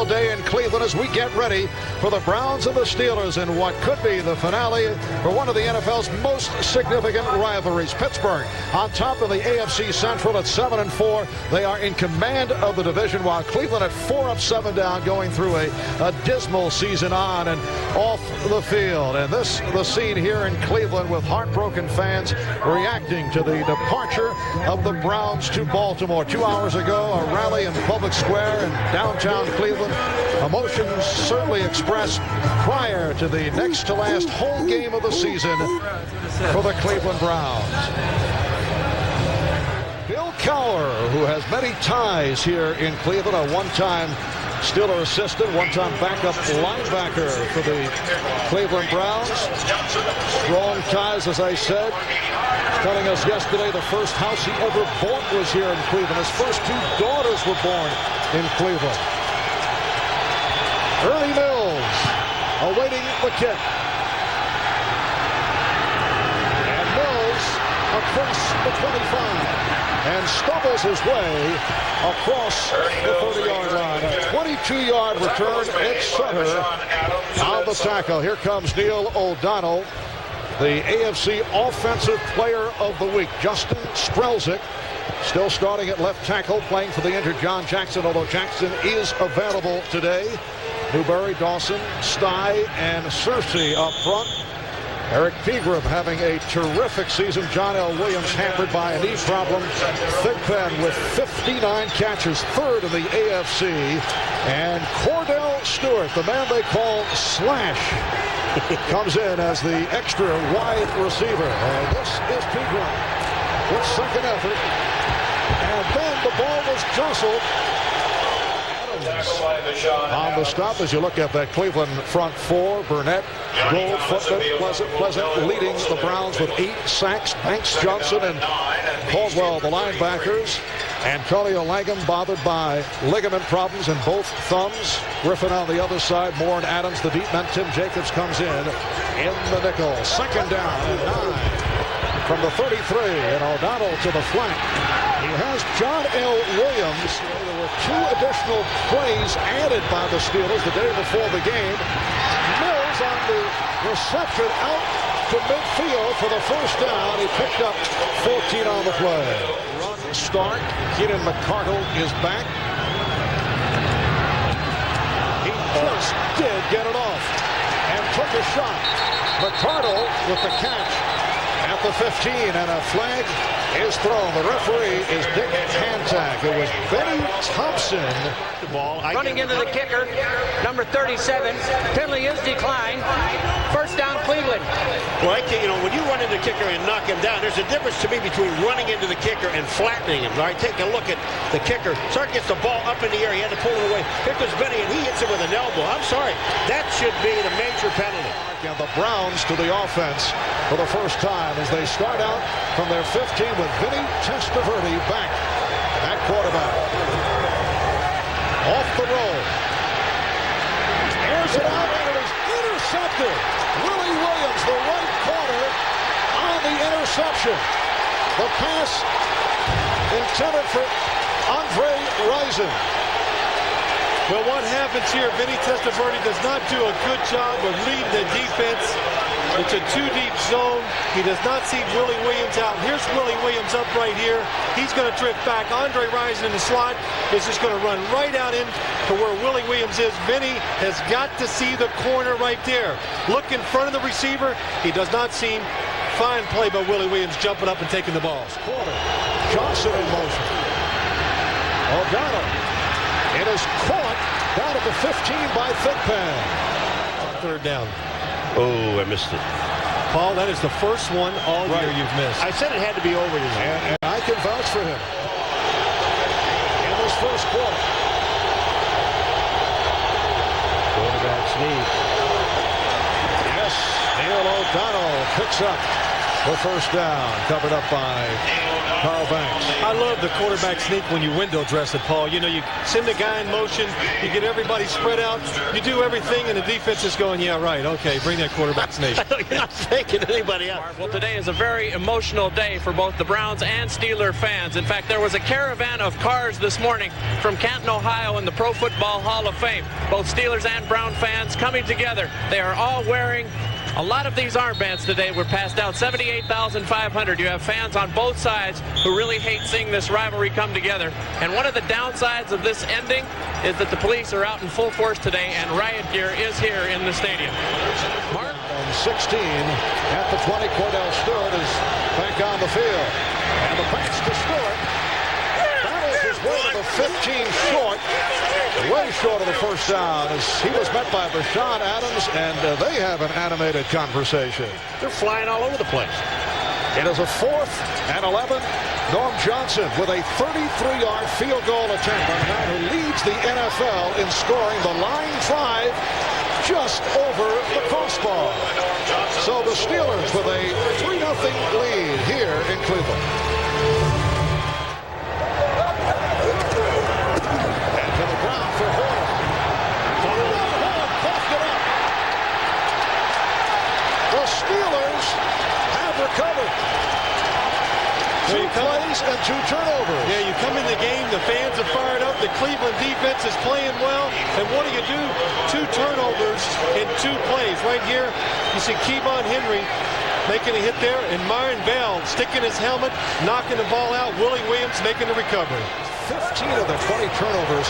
Memorial Day in Cleveland as we get ready for the Browns and the Steelers in what could be the finale for one of the NFL's most significant rivalries. Pittsburgh on top of the AFC Central at 7-4. They are in command of the division, while Cleveland at 4 up, 7 down, going through a dismal season on and off the field. And this the scene here in Cleveland with heartbroken fans reacting to the departure of the Browns to Baltimore. 2 hours ago, a rally in Public Square in downtown Cleveland. Emotions certainly expressed prior to the next to last home game of the season for the Cleveland Browns. Bill Cowher, who has many ties here in Cleveland, a one-time Steeler assistant, one-time backup linebacker for the Cleveland Browns. Strong ties, as I said. Telling us yesterday the first house he ever bought was here in Cleveland. His first 2 daughters were born in Cleveland. Ernie Mills awaiting the kick. And Mills across the 25 and stumbles his way across the 30-yard line. A 22-yard return. It's Sutter on the tackle. Here comes Neil O'Donnell, the AFC Offensive Player of the Week. Justin Strelzik still starting at left tackle, playing for the injured John Jackson, although Jackson is available today. Newberry, Dawson, Stye, and Searcy up front. Eric Pegram having a terrific season. John L. Williams hampered by a knee problem. Thigpen with 59 catches, 3rd in the AFC. And Cordell Stewart, the man they call Slash, comes in as the extra wide receiver. And this is Pegram with second effort. And then the ball was jostled. On the stop, as you look at that Cleveland front 4, Burnett, Gold, Footman, Pleasant leading the Browns with 8 sacks. Banks, Johnson, and Caldwell, the linebackers. Antonio Langham bothered by ligament problems in both thumbs. Griffin on the other side. Moore and Adams, the deep men. Tim Jacobs comes in the nickel. Second down and 9 from the 33. And O'Donnell to the flank. He has John L. Williams. There were 2 additional plays added by the Steelers the day before the game. Mills on the reception out to midfield for the first down. He picked up 14 on the play. Run start. Keenan McCardle is back. He just did get it off and took a shot. McCardle with the catch at the 15, and a flag is thrown. The referee is Dick Hantak. It was Benny Thompson. The ball running into the kicker, number 37. Penalty is declined. First down, Cleveland. Well, when you run into the kicker and knock him down, there's a difference to me between running into the kicker and flattening him. All right, take a look at the kicker. Sark gets the ball up in the air. He had to pull it away. Here goes Benny, and he hits him with an elbow. I'm sorry. That should be the major penalty. And the Browns to the offense for the first time as they start out from their 15 with Vinny Testaverde back at quarterback. Off the roll. Airs it out, and it is intercepted. Willie Williams, the right corner, on the interception. The pass intended for Andre Rison. Well, what happens here, Vinny Testaverde does not do a good job of leading the defense. It's a 2-deep zone. He does not see Willie Williams out. Here's Willie Williams up right here. He's going to drift back. Andre Rison in the slot is just going to run right out into where Willie Williams is. Vinny has got to see the corner right there. Look in front of the receiver. He does not seem. Fine play by Willie Williams jumping up and taking the ball. Johnson in motion. O'Donnell. It is caught down at the 15 by Thigpen. Third down. Oh, I missed it. Paul, that is the first one all year you've missed. I said it had to be over tonight. And I can vouch for him in this first quarter. Quarterback sneak. Yes, Neil O'Donnell picks up the first down, covered up by Carl Banks. I love the quarterback sneak when you window dress it, Paul. You know, you send the guy in motion, you get everybody spread out, you do everything, and the defense is going, yeah, right, okay, bring that quarterback sneak. You're not faking anybody out. Well, today is a very emotional day for both the Browns and Steeler fans. In fact, there was a caravan of cars this morning from Canton, Ohio, in the Pro Football Hall of Fame. Both Steelers and Brown fans coming together. They are all wearing a lot of these armbands today. Were passed out 78,500. You have fans on both sides who really hate seeing this rivalry come together. And one of the downsides of this ending is that the police are out in full force today, and riot gear is here in the stadium. Mark? On 16 at the 20, Cordell Stewart is back on the field. And the pass to Stewart. Battles his way to the 15 short. Way short of the first down as he was met by Rashawn Adams, and they have an animated conversation. They're flying all over the place. It is a 4th and 11. Norm Johnson with a 33-yard field goal attempt on the man who leads the NFL in scoring the line drive just over the crossbar. So the Steelers with a 3-0 lead here in Cleveland. And to the ground for Horn. Horn coughed it up. The Steelers have recovered. 2 plays and 2 turnovers. Yeah, you come in the game, the fans are fired up, the Cleveland defense is playing well, and what do? 2 turnovers in 2 plays. Right here, you see Kevon Henry making a hit there, and Myron Bell sticking his helmet, knocking the ball out. Willie Williams making the recovery. 15 of the 20 turnovers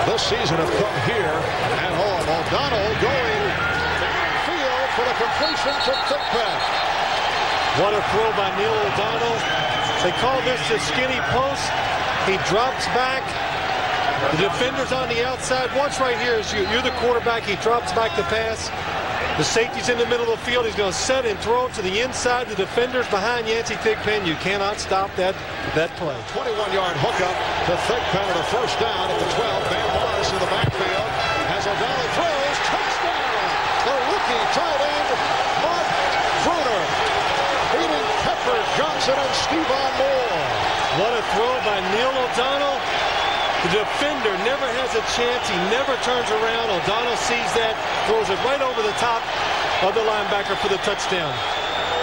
this season have come here at home. O'Donnell going downfield for the completion to Thigpen. What a throw by Neil O'Donnell. They call this the skinny post. He drops back. The defender's on the outside. Watch right here as you're the quarterback. He drops back the pass. The safety's in the middle of the field. He's going to set and throw it to the inside. The defender's behind Yancey Thigpen. You cannot stop that play. 21-yard hookup to Thigpen at the first down at the 12. Van Morris in the backfield as O'Donnell throws. Touchdown! The rookie tight end, Mark Bruner, beating Pepper, Johnson, and Stevan Moore. What a throw by Neil O'Donnell. The defender never has a chance. He never turns around. O'Donnell sees that, throws it right over the top of the linebacker for the touchdown.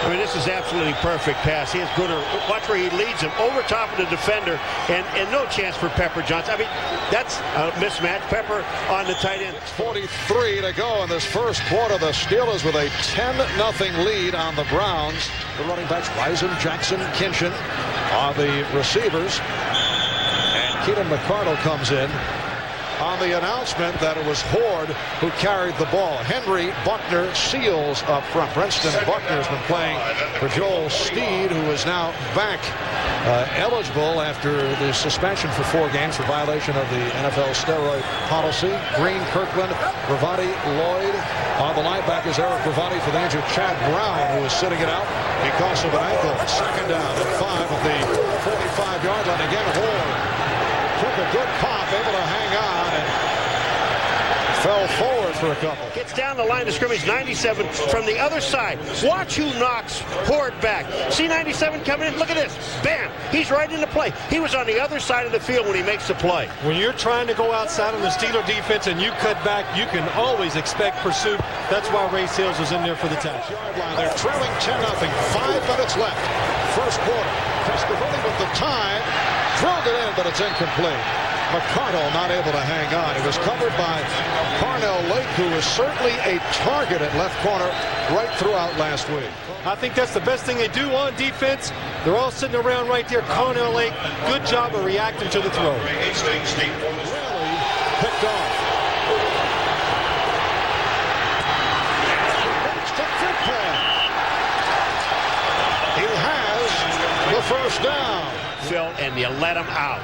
I mean, this is absolutely perfect pass. He has Bruner. Watch where he leads him over top of the defender, and no chance for Pepper Johnson. I mean, that's a mismatch. Pepper on the tight end. 43 to go in this first quarter. The Steelers with a 10-0 lead on the Browns. The running backs, Rison, Jackson, Kinshin are the receivers. And Keenan McCardle comes in on the announcement that it was Horde who carried the ball. Henry, Buckner, Seals up front. Brenston Buckner has been playing for Joel Steed, who is now back eligible after the suspension for 4 games for violation of the NFL steroid policy. Green, Kirkland, Ravati, Lloyd on the linebackers. Eric Ravati for the injured Chad Brown, who is sitting it out because of an ankle. Second down at 5 at the 45-yard line. Again, Horde took a good pop, able to hang on, and fell forward for a couple. Gets down the line of scrimmage, 97 from the other side. Watch who knocks Horde back. See 97 coming in? Look at this. Bam! He's right in the play. He was on the other side of the field when he makes the play. When you're trying to go outside on the Steeler defense and you cut back, you can always expect pursuit. That's why Ray Sales was in there for the tackle. Yard line. They're trailing 10-0. 5 minutes left. First quarter. Testaverde with the time. Drilled it in, but it's incomplete. McCardle not able to hang on. He was covered by Carnell Lake, who was certainly a target at left corner right throughout last week. I think that's the best thing they do on defense. They're all sitting around right there. Carnell Lake, good job of reacting to the throw. Really picked off. He has the first down. Phil, and you let him out.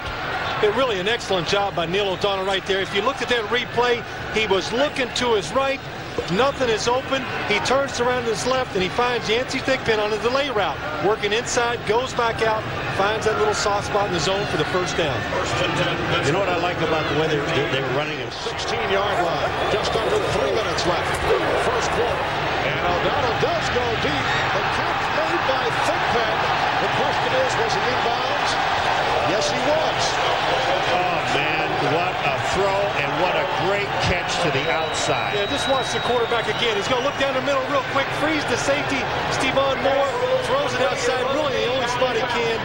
Really an excellent job by Neil O'Donnell right there. If you looked at that replay, he was looking to his right. Nothing is open. He turns around to his left, and he finds Yancey Thigpen on a delay route. Working inside, goes back out, finds that little soft spot in the zone for the first down. You know what I like about the way they were running him? 16-yard line. Just under 3 minutes left. First quarter. And O'Donnell does go deep. The catch made by Thigpen. catch to the outside. Yeah, just watch the quarterback again. He's going to look down the middle real quick, freeze the safety. Stevan Moore throws it outside, really the only spot he can.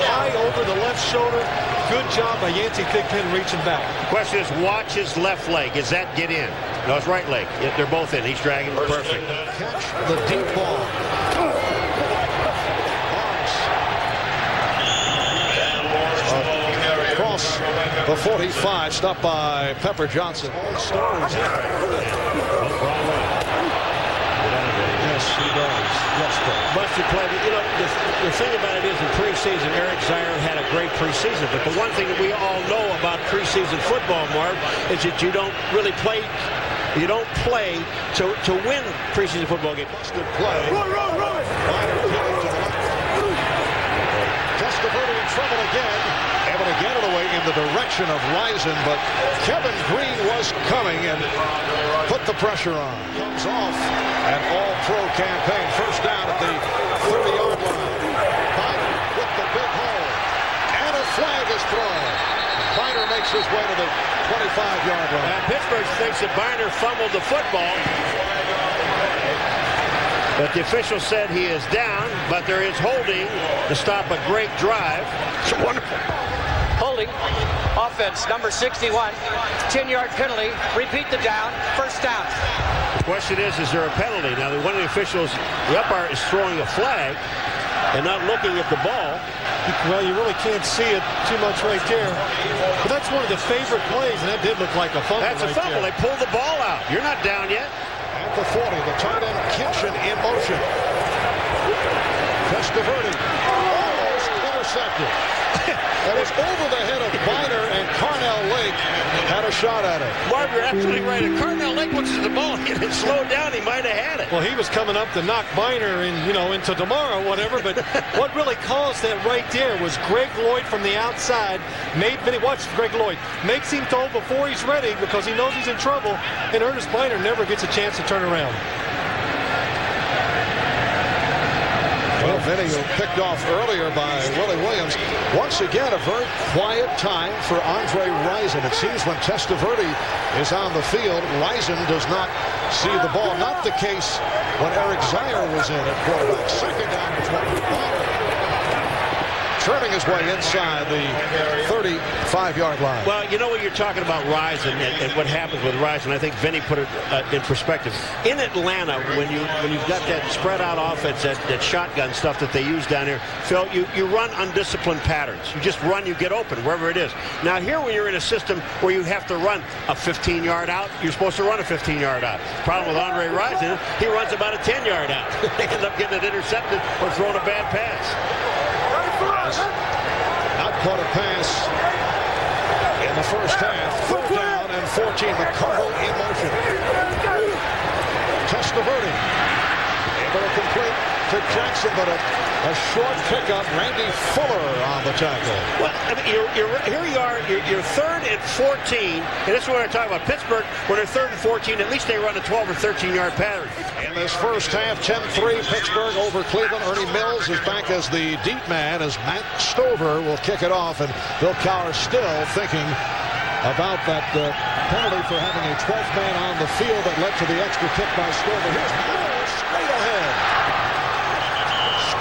High over the left shoulder. Good job by Yancey Thigpen reaching back. The question is, watch his left leg. Is that get in? No, his right leg. They're both in. He's dragging perfect. Catch the deep ball. Across the 45, stopped by Pepper Johnson. Stories. Yes, he does. Yes, Busted play. You know, the thing about it is in preseason, Eric Zeier had a great preseason. But the one thing that we all know about preseason football, Marv, is that you don't really play. You don't play to win preseason football games. Busted play. Run. Testaverde in trouble again. Able to get it away in the direction of Risen, but Kevin Green was coming and put the pressure on. Comes off an all-pro campaign. First down at the 30-yard line. Biner with the big hole. And a flag is thrown. Biner makes his way to the 25-yard line. Pittsburgh thinks that Biner fumbled the football. But the official said he is down, but there is holding to stop a great drive. It's wonderful. Holding. Offense, number 61. 10-yard penalty. Repeat the down. First down. The question is there a penalty? Now, one of the officials, the umpire, is throwing a flag and not looking at the ball. Well, you really can't see it too much right there. But that's one of the favorite plays, and that did look like a fumble. That's a fumble. They pulled the ball out. You're not down yet. At the 40, the tight end Kinchin in motion. Testaverde almost intercepted. That was over the head of Biner, and Carnell Lake had a shot at it. Marv, you're absolutely right. If Carnell Lake looks at the ball and it slowed down, he might have had it. Well, he was coming up to knock Biner in, into tomorrow, whatever. But what really caused that right there was Greg Lloyd from the outside made Vinny. Watch Greg Lloyd makes him throw before he's ready because he knows he's in trouble, and Ernest Biner never gets a chance to turn around. Well, Vinny picked off earlier by Willie Williams. Once again, a very quiet time for Andre Rison. It seems when Testaverde is on the field, Rison does not see the ball. Not the case when Eric Zeier was in at quarterback. Second down to 20. Turning his way inside the 35-yard line. Well, you know what you're talking about Rison and what happens with Rison. I think Vinny put it in perspective. In Atlanta, when you've got that spread out offense, that shotgun stuff that they use down here, Phil, you run undisciplined patterns. You just run, you get open wherever it is. Now here, when you're in a system where you have to run a 15-yard out, you're supposed to run a 15-yard out. Problem with Andre Rison, he runs about a 10-yard out. They end up getting it intercepted or throwing a bad pass. Not caught a pass in the first half. Third down and 14. McCardle in motion. Testaverde able to complete to Jackson, but a short pickup. Randy Fuller on the tackle. Well, I mean, here you are. You're third and 14, and this is what I talk about. Pittsburgh, when they're third and 14, at least they run a 12 or 13-yard pattern. In this first half, 10-3 Pittsburgh over Cleveland. Ernie Mills is back as the deep man as Matt Stover will kick it off, and Bill Cowher still thinking about that penalty for having a 12th man on the field that led to the extra kick by Stover. Here's Mills straight ahead.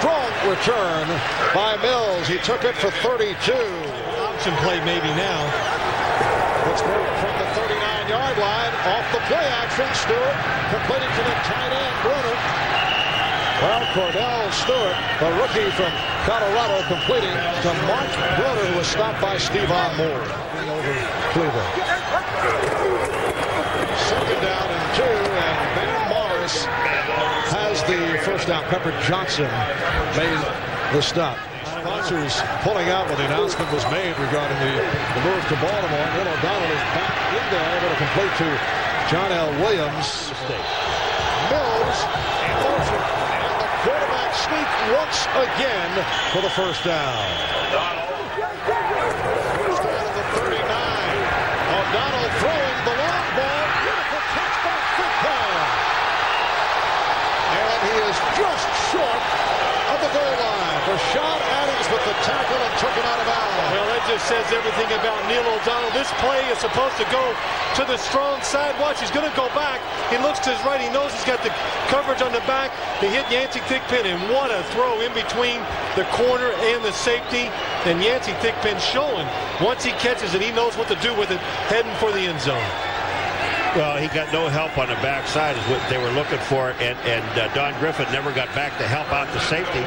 Strong return by Mills. He took it for 32. Option play maybe now. Pittsburgh from the 39-yard line. Off the play action. Stewart completing to the tight end, Bruner. Well, Cordell Stewart, the rookie from Colorado, completing to Mark Bruner, who was stopped by Stevan Moore. Over Cleveland. Second down and 2, and Ben Morris has the first down. Pepper Johnson made the stop. Sponsors pulling out when the announcement was made regarding the move to Baltimore. Will O'Donnell is back in there, able to complete to John L. Williams. Mills in motion, and the quarterback sneak once again for the first down. First down at the 39. O'Donnell throwing the long ball. Beautiful catch by Thigpen. And he is just short of the goal line. Rashad Adams with the tackle and took it out of bounds. Well, that just says everything about Neil O'Donnell. This play is supposed to go to the strong side. Watch, he's going to go back. He looks to his right. He knows he's got the coverage on the back. They hit Yancey Thigpen, and what a throw in between the corner and the safety. And Yancey Thigpen showing once he catches it, he knows what to do with it, heading for the end zone. Well, he got no help on the backside is what they were looking for, and Don Griffin never got back to help out the safety.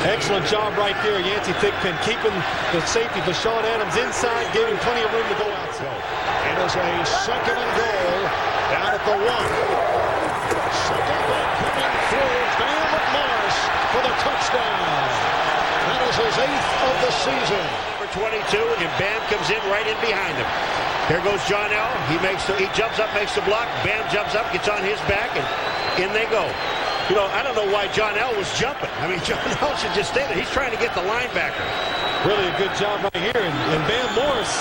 Excellent job right there, Yancey Thigpen, keeping the safety for Sean Adams inside, giving plenty of room to go outside. It is a 2nd and goal down at the 1. Second coming through, Bam Morris for the touchdown. That is his 8th of the season. Number 22, and Bam comes in right in behind him. Here goes John L. He jumps up, makes the block. Bam jumps up, gets on his back, and in they go. You know, I don't know why John L. was jumping. I mean, John L. should just stay there. He's trying to get the linebacker. Really a good job right here. And Bam Morris,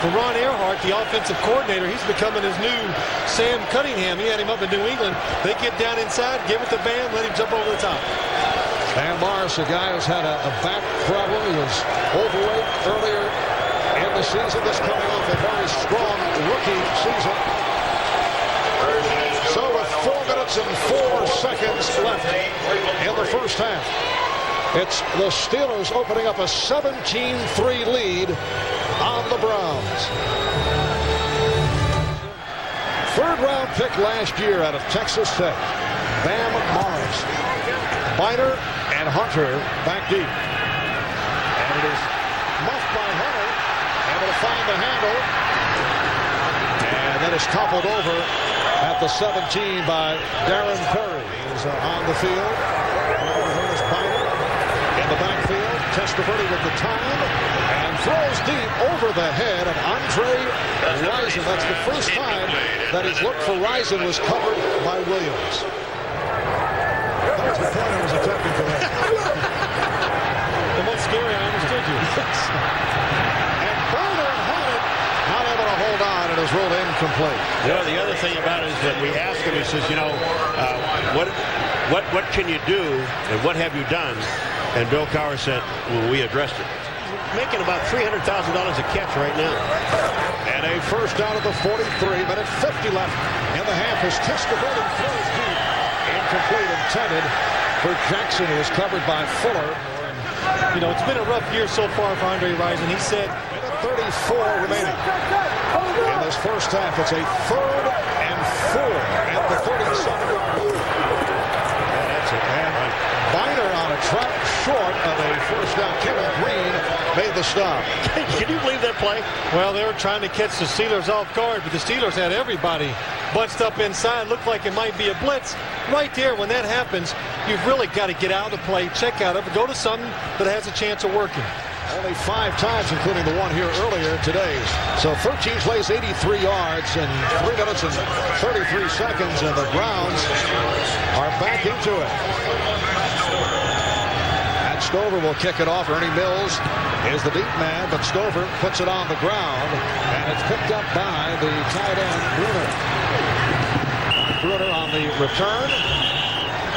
for Ron Earhart, the offensive coordinator, he's becoming his new Sam Cunningham. He had him up in New England. They get down inside, give it to Bam, let him jump over the top. Bam Morris, a guy who's had a back problem. He was overweight earlier in the season. This coming off a very strong rookie season. So with 4 minutes and 4 seconds left in the first half, it's the Steelers opening up a 17-3 lead on the Browns. 3rd-round pick last year out of Texas Tech, Bam Morris. Biner and Hunter back deep. And it is muffed by Hunter, able to find the handle. And then is toppled over at the 17 by Darren Perry. He's on the field. Here's Biner in the backfield. Testaverde with the time. And throws deep over the head of Andre Rison. That's the first time that he's looked for Rison was covered by Williams. That's the point I was attempting for that. The most scary, I understood you. And Biner had it, not able to hold on, and is ruled incomplete. You know, the other thing about it is that we asked him, he says, you know, what can you do, and what have you done? And Bill Cowher said, well, we addressed it. Making about $300,000 a catch right now. And a first down at the 43, minute 50 left in the half as Testaverde throws deep. Incomplete intended for Jackson, who was covered by Fuller. You know, it's been a rough year so far for Andre Rison. He said, minute 34 remaining. In this first half, it's a 3rd and 4 at the 37-yard line. That's it. And Biner on a track short of a first down. Kevin Green made the stop. Can you believe that play? well, they were trying to catch the Steelers off guard, but the Steelers had everybody bunched up inside. Looked like it might be a blitz. Right there, when that happens, you've really got to get out of the play, check out of it, go to something that has a chance of working. Only 5 times, including the one here earlier today. So 13 plays, 83 yards, in 3 minutes and 33 seconds, and the Browns are back into it. And Stover will kick it off. Ernie Mills is the deep man, but Stover puts it on the ground, and it's picked up by the tight end, Bruner. Bruner on the return.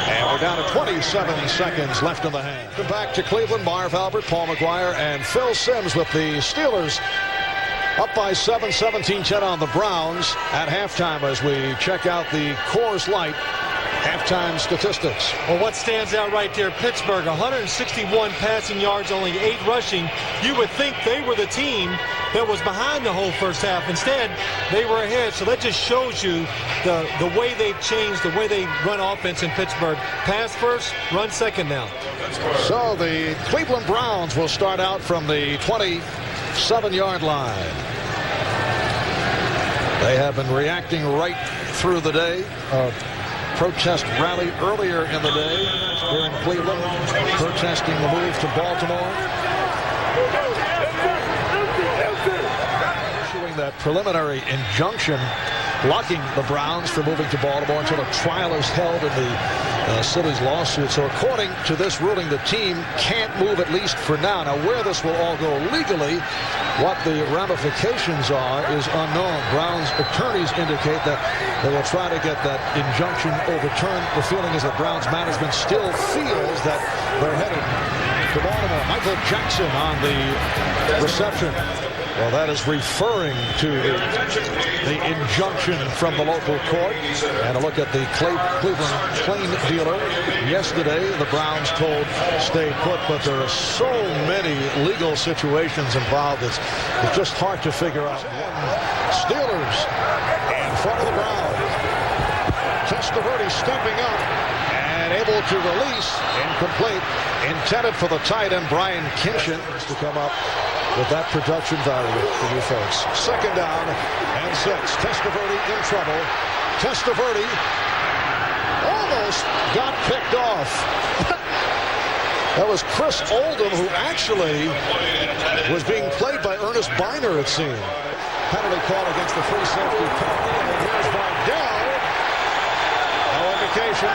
And we're down to 27 seconds left in the half. Back to Cleveland, Marv Albert, Paul McGuire, and Phil Simms with the Steelers up by 7, 17-10 on the Browns at halftime as we check out the Coors Light halftime statistics. Well, what stands out right there, Pittsburgh, 161 passing yards, only 8 rushing. You would think they were the team that was behind the whole first half. Instead, they were ahead. So that just shows you the way they've changed, the way they run offense in Pittsburgh. Pass first, run second now. So the Cleveland Browns will start out from the 27-yard line. They have been reacting right through the day. Protest rally earlier in the day here in Cleveland, protesting the move to Baltimore. Issuing that preliminary injunction blocking the Browns from moving to Baltimore until a trial is held in the city's lawsuit. So according to this ruling, the team can't move, at least for now. Now, where this will all go legally What the ramifications are is unknown. Browns attorneys indicate that they will try to get that injunction overturned. The feeling is that Browns management still feels that they're headed to Baltimore. Michael Jackson on the reception. Well, that is referring to the injunction from the local court. And a look at the Cleveland plain dealer. Yesterday, the Browns told stay put, but there are so many legal situations involved. It's just hard to figure out. Steelers in front of the Browns. Testaverde stepping up and able to release. Incomplete. Intended for the tight end, Brian Kinshin, to come up with that production value for you folks. Second down and 6. Testaverde in trouble. Testaverde almost got picked off. That was Chris Oldham, who actually was being played by Ernest Biner, it seemed. Penalty call against the free safety penalty. And here's Modell. No indication.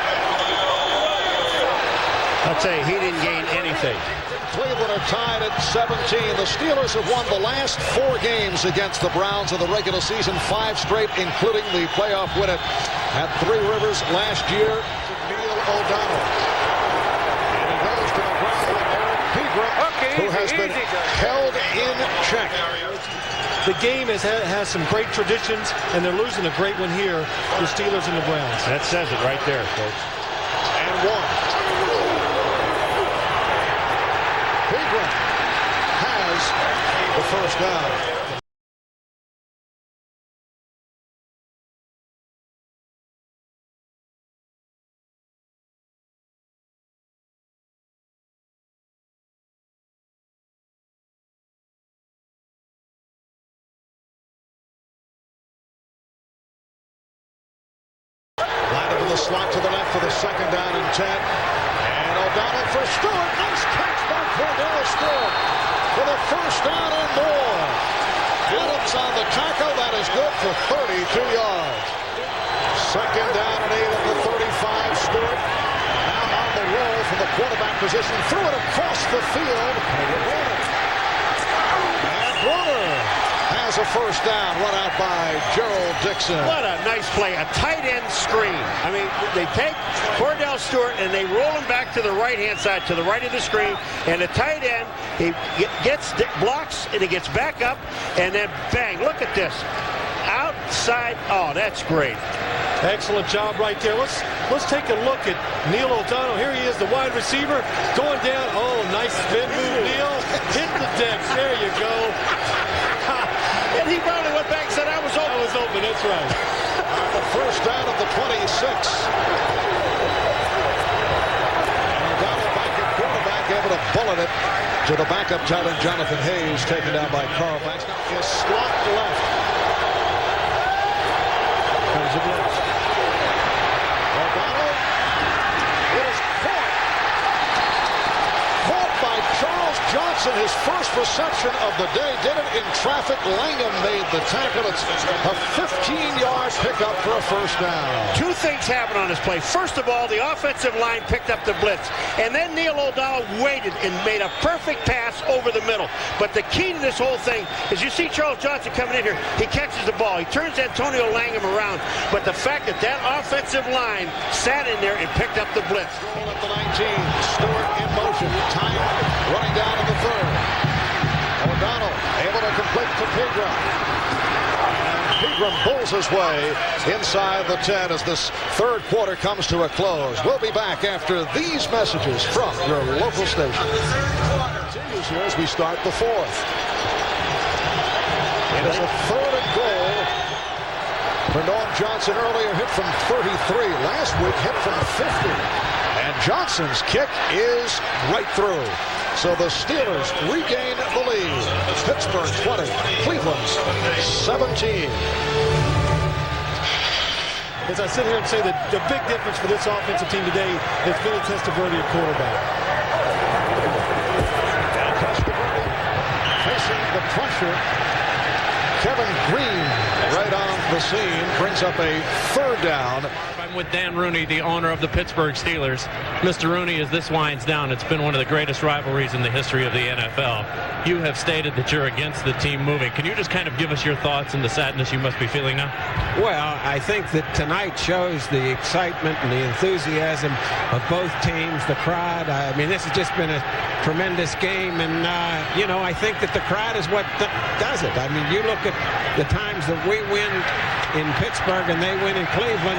I'll tell you, he didn't gain anything. Cleveland are tied at 17. The Steelers have won the last 4 games against the Browns in the regular season, 5 straight, including the playoff win at Three Rivers last year. Neil O'Donnell. And he goes to the ground with Eric Pegram, who has been held in check. The game has some great traditions, and they're losing a great one here, the Steelers and the Browns. That says it right there, folks. And 1. Pegram has the first down. Line up in the slot to the left for the second down and 10. And O'Donnell for Stewart. Nice catch by Cordell Stewart for the first down and more. Williams on the tackle. That is good for 32 yards. Second down and 8 at the 35. Stewart now on the roll from the quarterback position. Threw it across the field. And Warner has a first down, run out by Gerald Dixon. What a nice play, a tight end screen. I mean, they take Cordell Stewart and they roll him back to the right-hand side, to the right of the screen, and the tight end, he blocks, and he gets back up, and then bang, look at this. Outside, oh, that's great. Excellent job right there. Let's take a look at Neil O'Donnell. Here he is, the wide receiver, going down. Oh, nice spin move, Neil. Hit the deck. There you go. And he probably went back and said, I was open. I was open, that's right. The first down of the 26. And O'Donnell back at quarterback, able to bullet it to the backup tight end, Jonathan Hayes, taken down by Carl Baxter. Is slot left. Comes a blitz. O'Donnell is caught. Caught by Charles Johnson, his first reception of the day. Did it in traffic. Langham made the tackle. It's a 15-yard pickup for a first down. 2 things happened on this play. First of all, the offensive line picked up the blitz. And then Neil O'Donnell waited and made a perfect pass over the middle. But the key to this whole thing is you see Charles Johnson coming in here. He catches the ball. He turns Antonio Langham around. But the fact that that offensive line sat in there and picked up the blitz. Up the 19. Stewart in motion. Time running down in the 3rd. O'Donnell able to complete to Pegram. Pegram pulls his way inside the 10 as this 3rd quarter comes to a close. We'll be back after these messages from your local station. Continues here as we start the 4th. It is a 3rd and goal for Norm Johnson. Earlier hit from 33. Last week hit from 50. And Johnson's kick is right through. So the Steelers regain the lead. Pittsburgh 20, Cleveland 17. As I sit here and say that the big difference for this offensive team today is Willie Testaverde at quarterback. Testaverde facing the pressure. Kevin Green right on the scene brings up a 3rd down. I'm with Dan Rooney, the owner of the Pittsburgh Steelers. Mr. Rooney, as this winds down, it's been one of the greatest rivalries in the history of the NFL. You have stated that you're against the team moving. Can you just kind of give us your thoughts and the sadness you must be feeling now? Well, I think that tonight shows the excitement and the enthusiasm of both teams, the crowd. I mean, this has just been a tremendous game, and, you know, I think that the crowd is what does it. I mean, you look at the times that we win in Pittsburgh and they win in Cleveland,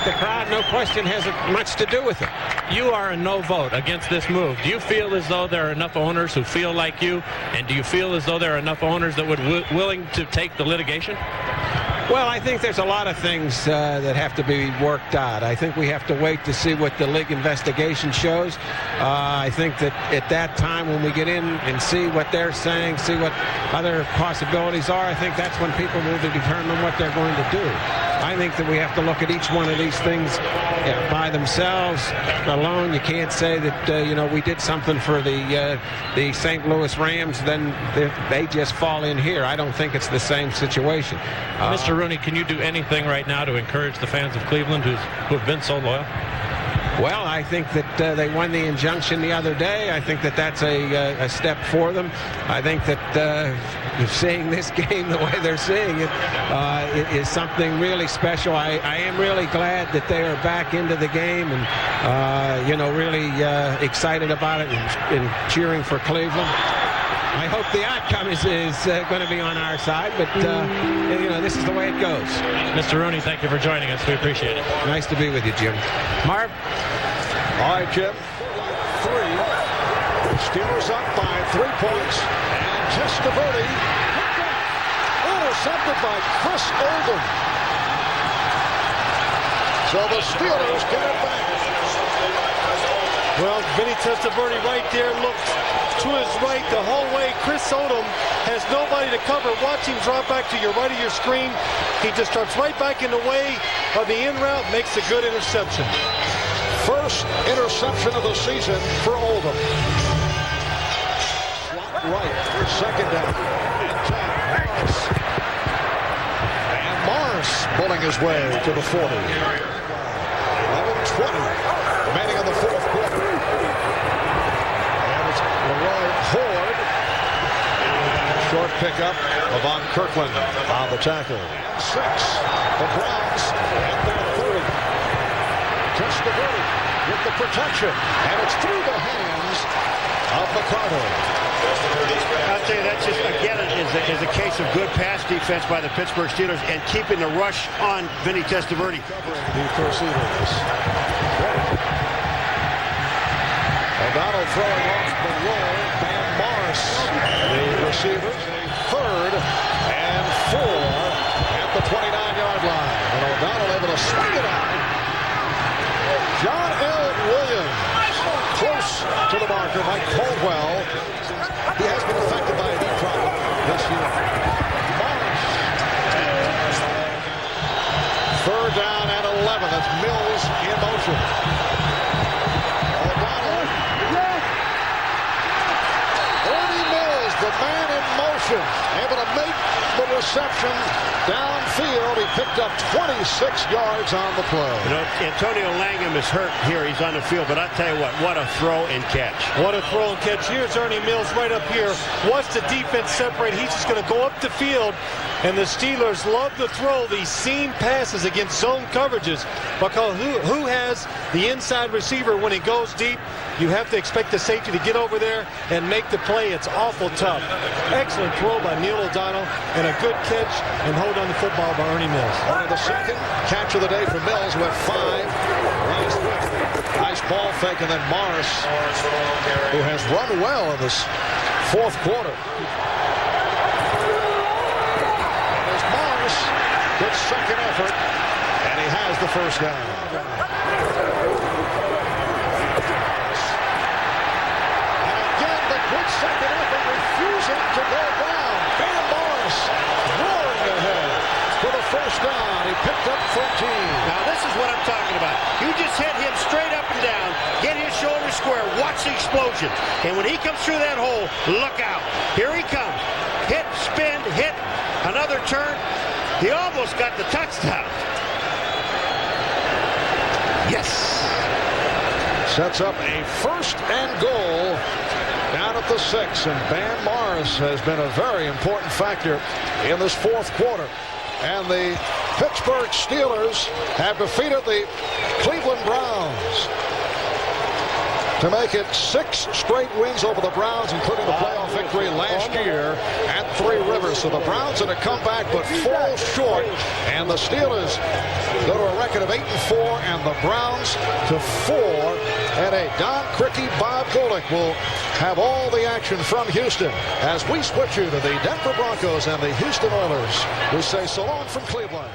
the crowd, no question, has much to do with it. You are a no vote against this move. Do you feel as though there are enough owners who feel like you, and do you feel as though there are enough owners that would willing to take the litigation? Well, I think there's a lot of things that have to be worked out. I think we have to wait to see what the league investigation shows. I think that at that time, when we get in and see what they're saying, see what other possibilities are, I think that's when people will determine what they're going to do. I think that we have to look at each one of these things by themselves alone. You can't say that, you know, we did something for the St. Louis Rams, then they just fall in here. I don't think it's the same situation. Mr. Rooney, can you do anything right now to encourage the fans of Cleveland who have been so loyal? Well, I think that they won the injunction the other day. I think that that's a step for them. I think that seeing this game the way they're seeing it is something really special. I am really glad that they are back into the game and, you know, really excited about it and cheering for Cleveland. I hope the outcome is going to be on our side, but, you know, this is the way it goes. Mr. Rooney, thank you for joining us. We appreciate it. Nice to be with you, Jim. Marv? All right, Jim. 3. Steelers up by 3 points. And Testaverde intercepted by Chris Oldham. So the Steelers get it back. Well, Vinny Testaverde right there looked to his right the whole way. Chris Oldham has nobody to cover. Watch him drop back to your right of your screen. He just starts right back in the way of the in route, makes a good interception. First interception of the season for Oldham. Right, second down. And Morris pulling his way to the 40. 11:20 remaining in the fourth quarter. And it's Leroy Horde. Short pickup of Von Kirkland on the tackle. 6. The Browns and their third. Testaverde with the protection, and it's through the hands of McCarter. I'll tell you, that's just, again, is a case of good pass defense by the Pittsburgh Steelers and keeping the rush on Vinny Testaverde. The Crusaders. O'Donnell throwing off the roll. Van Morris, the receivers. 3rd and 4 at the 29-yard line. And O'Donnell able to swing it out. John L. Williams close to the marker. Mike Caldwell. He has been affected by a knee problem this year. Morris. 3rd down and 11. That's Mills in motion. O'Donnell. Ernie Mills, the man in motion, able to make the reception downfield. He picked up 26 yards on the play. You know, Antonio Langham is hurt here. He's on the field, but I'll tell you what a throw and catch. What a throw and catch. Here's Ernie Mills right up here. Watch the defense separate. He's just going to go up the field, and the Steelers love to throw these seam passes against zone coverages, because who has the inside receiver when he goes deep? You have to expect the safety to get over there and make the play. It's awful tough. Excellent throw by Neil O'Donnell, and a good catch and hold on the football by Ernie Mills. Only the second catch of the day for Mills, who had 5 last week. Nice ball fake, and then Morris, who has run well in this fourth quarter. And there's Morris, good second effort, and he has the first down. Second effort, refusing to go down. Van Morris roaring ahead for the first down. He picked up 13. Now this is what I'm talking about. You just hit him straight up and down, get his shoulder square, watch the explosion. And when he comes through that hole, look out. Here he comes. Hit, spin, hit, another turn. He almost got the touchdown. Yes. Sets up a 1st and goal down at the 6. And Van Morris has been a very important factor in this 4th quarter. And the Pittsburgh Steelers have defeated the Cleveland Browns to make it 6 straight wins over the Browns, including the playoff victory last year at 3 Rivers. So the Browns in a comeback but fall short, and the Steelers go to a record of 8-4, and the Browns to 4-8. Don Criqui, Bob Golick will have all the action from Houston as we switch you to the Denver Broncos and the Houston Oilers. We say so long from Cleveland.